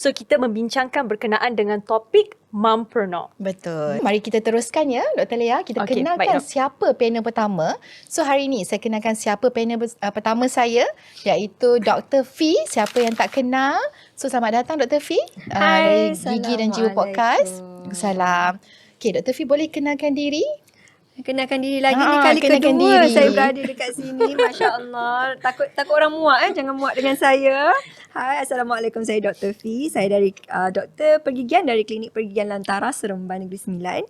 So kita membincangkan berkenaan dengan topik mompreneur. Betul. Mari kita teruskan ya, Dr. Lea. Kita kenalkan baik, siapa panel pertama. So hari ini saya kenalkan siapa panel pertama saya, iaitu Dr. Fee. Siapa yang tak kenal? So selamat datang Dr. Fee. Hai, dari Gigi dan Jiwa Podcast. Salam. Okay, Dr. Fee boleh kenalkan diri? Kenalkan diri lagi ni kali kenalkan kedua diri. saya berada dekat sini. Masya Allah. Takut orang muak jangan muak dengan saya. Hai, Assalamualaikum. Saya Dr. Fee. Saya dari doktor pergigian dari Klinik Pergigian Lantara Seremban Negeri Sembilan.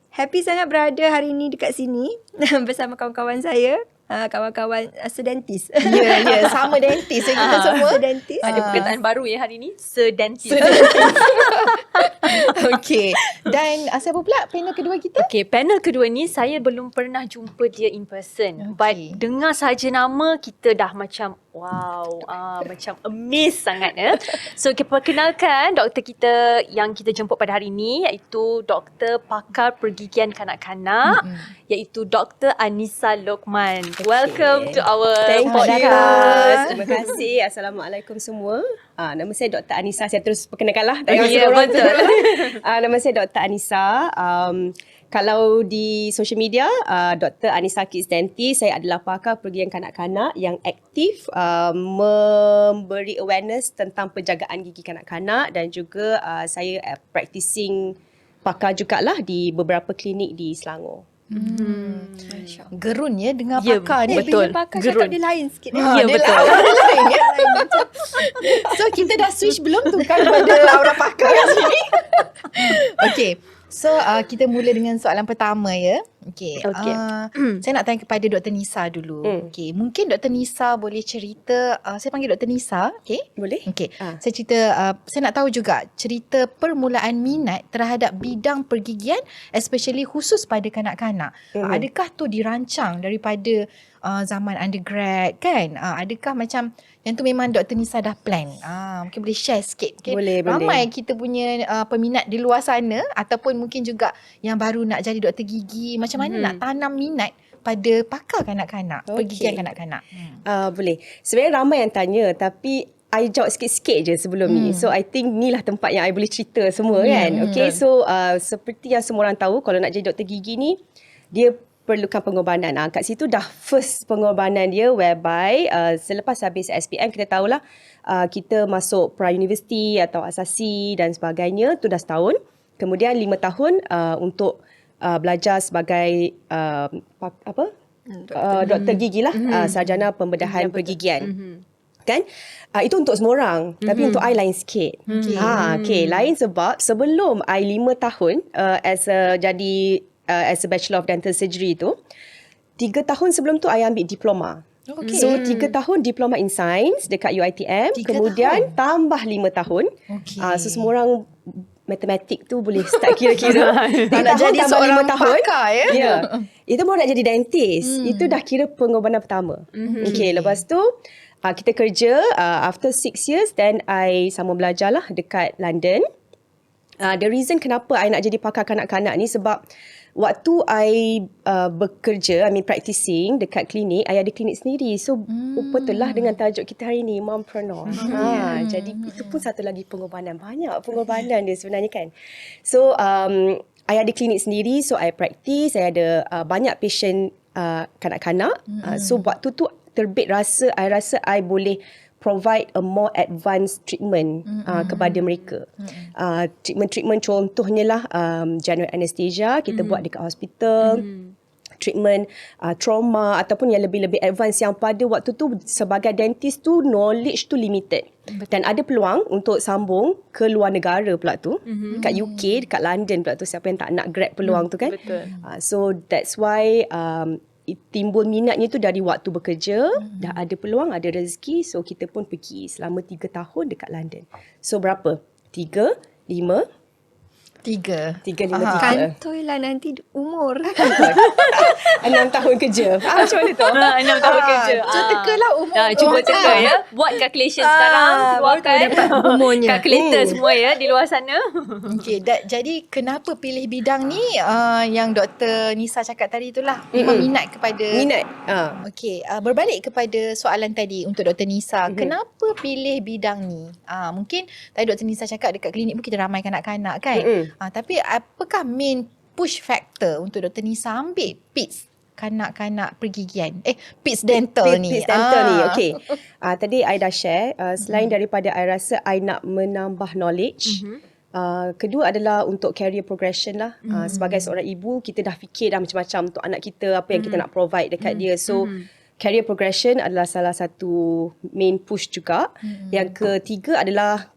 Happy sangat berada hari ini dekat sini bersama kawan-kawan saya. Kawan-kawan sedentis. Ya, sama dentis kita semua. Sedentis. Ada perkataan baru ya hari ni, sedentis. Okey. Dan siapa pula panel kedua kita? Okay, panel kedua ni saya belum pernah jumpa dia in person. But dengar saja nama kita dah macam wow, macam amazed sangat ya. So kita perkenalkan doktor kita yang kita jemput pada hari ini, iaitu doktor pakar pergigian kanak-kanak, iaitu Dr. Anissa Lokman. Welcome to our podcast. Terima kasih. Assalamualaikum semua. Nama saya Dr. Anissa. Saya terus perkenalkanlah. Ya, betul. Nama saya Dr. Anissa. Kalau di social media, Dr. Anissa Kids Dentist, saya adalah pakar pergigian kanak-kanak yang aktif memberi awareness tentang penjagaan gigi kanak-kanak, dan juga saya practicing pakar jugalah di beberapa klinik di Selangor. Gerun ya dengar Ya, pakar ni. betul. Bila pakar Gerun. cakap dia lain sikit. Ya, dia betul. lain ya. So kita dah switch belum tu kan pada aura pakar kat sini. Okey. So kita mula dengan soalan pertama ya. Okey. Okey. Saya nak tanya kepada Dr. Nisa dulu. Okey, mungkin Dr. Nisa boleh cerita, saya panggil Dr. Nisa, okey? Boleh? Okey. Saya cerita, saya nak tahu juga cerita permulaan minat terhadap bidang pergigian, especially khusus pada kanak-kanak. Adakah tu dirancang daripada zaman undergrad kan? Adakah macam yang tu memang Dr. Nisa dah plan? Mungkin boleh share sikit. Okay? Boleh. Ramai kita punya peminat di luar sana, ataupun mungkin juga yang baru nak jadi doktor gigi. Macam mana nak tanam minat pada pakar kanak-kanak, pergigian kanak-kanak? Boleh. Sebenarnya ramai yang tanya, tapi I jawab sikit-sikit je sebelum ni. So I think ni lah tempat yang I boleh cerita semua kan. Okay, so seperti yang semua orang tahu, kalau nak jadi doktor gigi ni, dia perlukan pengorbanan. Kat situ dah first pengorbanan dia, whereby selepas habis SPM, kita tahulah kita masuk pra-university atau asasi dan sebagainya, tu dah setahun. Kemudian 5 tahun untuk belajar sebagai doktor gigi lah, sarjana pembedahan pergigian. Kan? Itu untuk semua orang. Tapi untuk I lain sikit. Okay. Lain sebab sebelum I 5 tahun as a Bachelor of Dental Surgery tu, 3 tahun sebelum tu I ambil diploma. So 3 tahun diploma in science dekat UiTM. Kemudian tambah 5 tahun. So semua orang matematik tu boleh start kira-kira. Nak jadi seorang pakar ya? Ya. Itu baru nak jadi dentist. Itu dah kira pengorbanan pertama. Okay, lepas tu kita kerja after 6 years, then I sama belajar lah dekat London. The reason kenapa I nak jadi pakar kanak-kanak ni sebab waktu I bekerja, practicing dekat klinik, I ada klinik sendiri. So betul lah dengan tajuk kita hari ni, mompreneur. Jadi itu pun satu lagi pengorbanan. Banyak pengorbanan dia sebenarnya kan. So I ada klinik sendiri, so I practice. Saya ada banyak patient kanak-kanak. So waktu tu terbit I rasa I boleh provide a more advanced treatment kepada mereka. Treatment contohnya lah general anesthesia, kita buat dekat hospital. Treatment trauma ataupun yang lebih-lebih advance, yang pada waktu tu sebagai dentist tu knowledge tu limited. Dan ada peluang untuk sambung ke luar negara pula tu, kat UK, dekat London pula tu, siapa yang tak nak grab peluang tu kan. So that's why timbul minatnya tu dari waktu bekerja, dah ada peluang, ada rezeki, so kita pun pergi selama 3 tahun dekat London. So berapa? 3, 5, 3. 3, 5, 3. Kantoi lah nanti umur. 6 tahun kerja. Macam mana tu? 6 tahun kerja. So tekalah umur. Cuba teka ya. Buat calculation sekarang. Keluarkan dapat umurnya. kalkulator semua ya di luar sana. Okey, jadi kenapa pilih bidang ni yang Dr. Nisa cakap tadi itulah. Memang minat kepada Minat. Okey, berbalik kepada soalan tadi untuk Dr. Nisa, kenapa pilih bidang ni? Mungkin tadi Dr. Nisa cakap dekat klinik pun kita ramai kanak-kanak kan. Tapi apakah main push factor untuk Dr. Nisa ambil PITS kanak-kanak pergigian? PITS dental ni. PITS dental ni. Okey. Tadi I dah share, selain daripada I rasa I nak menambah knowledge, kedua adalah untuk career progression lah. Sebagai seorang ibu, kita dah fikir dah macam-macam untuk anak kita, apa yang kita nak provide dekat dia. So, career progression adalah salah satu main push juga. Yang ketiga adalah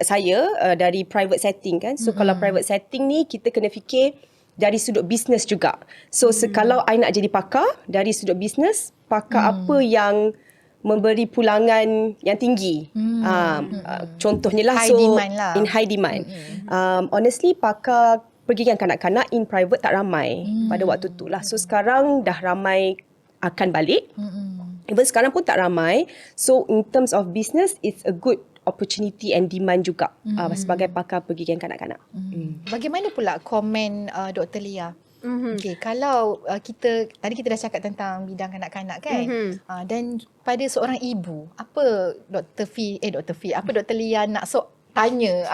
saya dari private setting kan. So, kalau private setting ni, kita kena fikir dari sudut bisnes juga. So, kalau I nak jadi pakar, dari sudut bisnes, pakar apa yang memberi pulangan yang tinggi. Contohnya lah. High demand lah. In high demand. Honestly, pakar pergigian kanak-kanak in private tak ramai pada waktu tu lah. So, sekarang dah ramai akan balik. Even sekarang pun tak ramai. So, in terms of business, it's a good opportunity and demand juga sebagai pakar pergigian kanak-kanak. Bagaimana pula komen Dr. Lia? Okay, kalau tadi kita dah cakap tentang bidang kanak-kanak kan, dan pada seorang ibu, apa Dr. Lia nak tanya?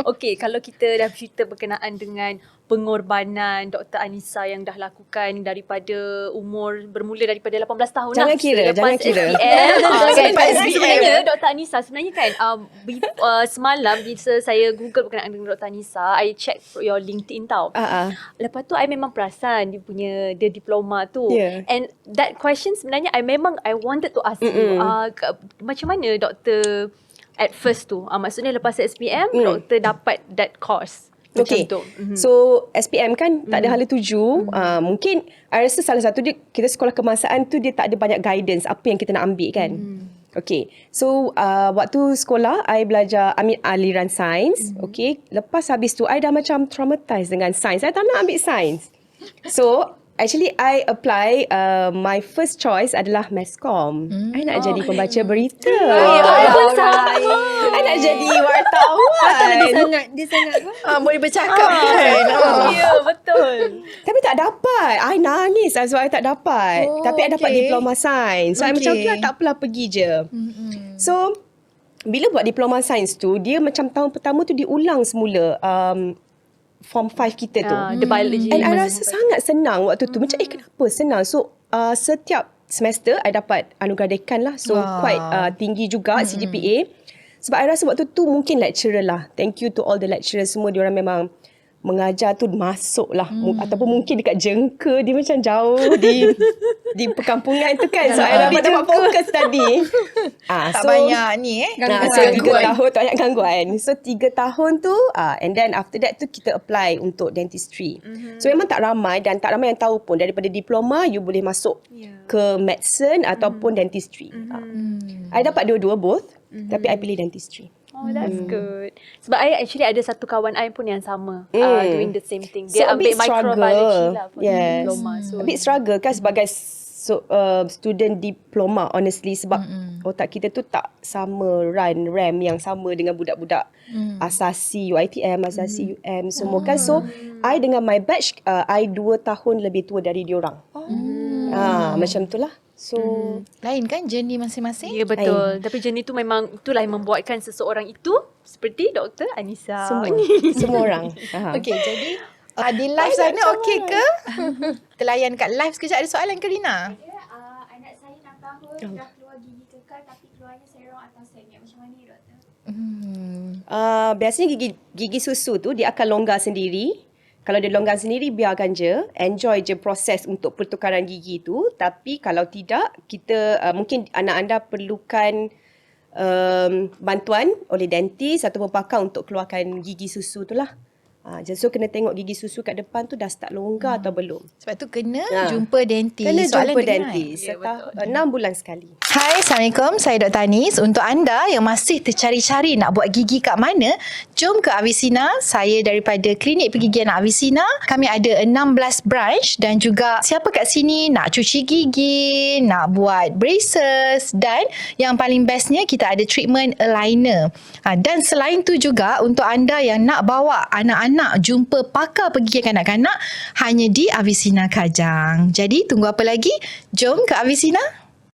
Okey, kalau kita dah cerita berkenaan dengan pengorbanan Dr. Anissa yang dah lakukan daripada bermula daripada 18 tahun Jangan lah. kira. Sampai sebenarnya Dr. Anissa sebenarnya kan semalam bila saya Google berkenaan dengan Dr. Anissa, I check your LinkedIn tau. Lepas tu I memang perasan dia diploma tu. Yeah. And that question sebenarnya I wanted to ask you, macam mana Dr. at first tu, maksudnya lepas SPM doktor dapat that course. Okay, so SPM kan tak ada hala tuju. Mungkin I rasa salah satu dia, kita sekolah kemasaan tu dia tak ada banyak guidance apa yang kita nak ambil kan. Okay, so waktu sekolah I belajar aliran sains. Okay, lepas habis tu I dah macam traumatized dengan sains. I tak nak ambil sains. So actually I apply, my first choice adalah Masscom. I nak jadi pembaca berita. I nak jadi wartawan. Dia sangat Boleh bercakap kan? Ya, betul. Tapi tak dapat. I nangis sebab I tak dapat. Tapi I dapat diploma sains. So I macam okay, tak apalah pergi je. So bila buat diploma sains tu, dia macam tahun pertama tu diulang semula form 5 kita tu. The biology. And I rasa sangat senang waktu tu. Macam kenapa senang? So setiap semester I dapat anugerah dekan lah. So quite tinggi juga CGPA. Sebab I rasa waktu tu mungkin lecturer lah. Thank you to all the lecturer semua. Diorang memang mengajar tu masuk lah. Ataupun mungkin dekat Jengka. Dia macam jauh di perkampungan tu kan. So I dapat fokus tadi. Tak banyak ni So 3 tahun tak banyak gangguan. So 3 tahun tu and then after that tu kita apply untuk dentistry. So memang tak ramai dan tak ramai yang tahu pun daripada diploma you boleh masuk ke medicine ataupun dentistry. I dapat dua-dua both. Tapi I pilih dentistry. Oh, that's good. Sebab I actually ada satu kawan I pun yang sama doing the same thing. Dia So, ambil microbiology lah for diploma. So A bit struggle kan sebagai student diploma honestly sebab otak kita tu tak sama RAM yang sama dengan budak-budak asasi UiTM, asasi UM semua kan. So I dengan my batch I 2 tahun lebih tua dari diorang. Macam tu lah. So lain kan journey masing-masing? ya betul. Tapi journey tu memang itulah yang membuatkan seseorang itu seperti Dr. Anissa. semua orang. Okey, jadi di live sana okey ke? Kita layan kat live sekejap. Ada soalan ke Rina? Anak saya 6 tahun dah keluar gigi kekal tapi keluarnya serong atau senyap. Macam mana doktor? Biasanya gigi susu tu dia akan longgar sendiri. Kalau dia longgar sendiri, biarkan je. Enjoy je proses untuk pertukaran gigi tu. Tapi kalau tidak, kita mungkin anak anda perlukan bantuan oleh dentist ataupun pakar untuk keluarkan gigi susu tu lah. So kena tengok gigi susu kat depan tu dah start longgar atau belum. Sebab tu kena jumpa dentist. Kena soalan jumpa dengar. dentist. 6 bulan sekali. Hai, Assalamualaikum. Saya Dr. Anis. Untuk anda yang masih tercari-cari nak buat gigi kat mana, jom ke Avicenna. Saya daripada Klinik Pergigian Avicenna. Kami ada 16 branch dan juga siapa kat sini nak cuci gigi, nak buat braces dan yang paling bestnya kita ada treatment aligner. Dan selain tu juga untuk anda yang nak bawa anak-anak jumpa pakar pergigian kanak-kanak hanya di Avicenna Kajang. Jadi tunggu apa lagi? Jom ke Avicenna.